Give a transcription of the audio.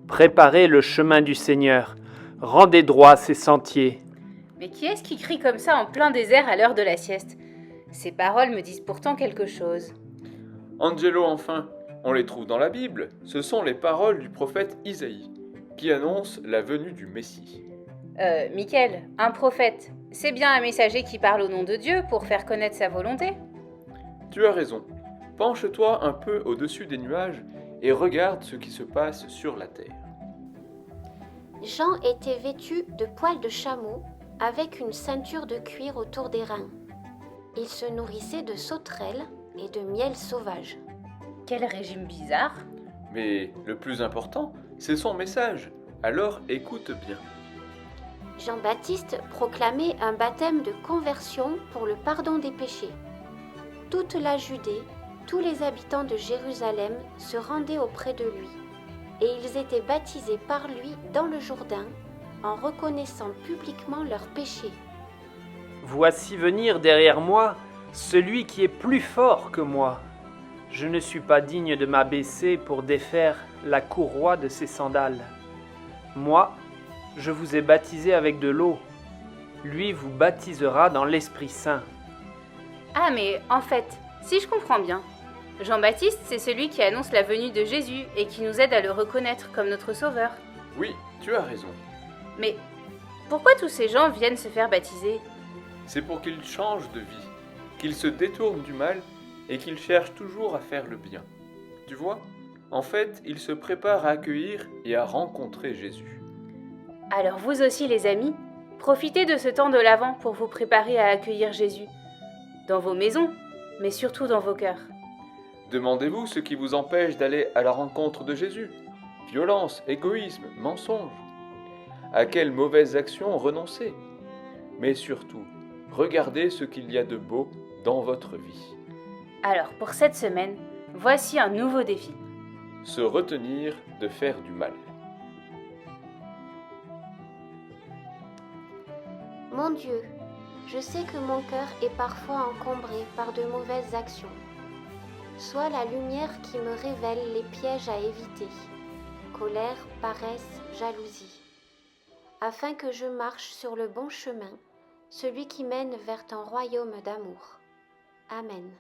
Préparez le chemin du Seigneur, rendez droit ses sentiers. Mais qui est-ce qui crie comme ça en plein désert à l'heure de la sieste? Ces paroles me disent pourtant quelque chose. Angelo, enfin, on les trouve dans la Bible. Ce sont les paroles du prophète Isaïe, qui annoncent la venue du Messie. Michael, un prophète, c'est bien un messager qui parle au nom de Dieu pour faire connaître sa volonté? Tu as raison. Penche-toi un peu au-dessus des nuages et regarde ce qui se passe sur la terre. Jean était vêtu de poils de chameau avec une ceinture de cuir autour des reins. Il se nourrissait de sauterelles et de miel sauvage. Quel régime bizarre! Mais le plus important, c'est son message. Alors écoute bien. Jean-Baptiste proclamait un baptême de conversion pour le pardon des péchés. Toute la Judée, tous les habitants de Jérusalem se rendaient auprès de lui, et ils étaient baptisés par lui dans le Jourdain, en reconnaissant publiquement leurs péchés. Voici venir derrière moi celui qui est plus fort que moi. Je ne suis pas digne de m'abaisser pour défaire la courroie de ses sandales. Moi, je vous ai baptisé avec de l'eau. Lui vous baptisera dans l'Esprit Saint. Ah mais en fait, si je comprends bien, Jean-Baptiste c'est celui qui annonce la venue de Jésus et qui nous aide à le reconnaître comme notre sauveur. Oui, tu as raison. Mais pourquoi tous ces gens viennent se faire baptiser? C'est pour qu'ils changent de vie, qu'ils se détournent du mal et qu'ils cherchent toujours à faire le bien. Tu vois, en fait, ils se préparent à accueillir et à rencontrer Jésus. Alors vous aussi les amis, profitez de ce temps de l'Avent pour vous préparer à accueillir Jésus. Dans vos maisons, mais surtout dans vos cœurs. Demandez-vous ce qui vous empêche d'aller à la rencontre de Jésus. Violence, égoïsme, mensonge. À quelles mauvaises actions renoncer? Mais surtout, regardez ce qu'il y a de beau dans votre vie. Alors pour cette semaine, voici un nouveau défi. Se retenir de faire du mal. Mon Dieu, je sais que mon cœur est parfois encombré par de mauvaises actions. Sois la lumière qui me révèle les pièges à éviter, colère, paresse, jalousie, afin que je marche sur le bon chemin, celui qui mène vers ton royaume d'amour. Amen.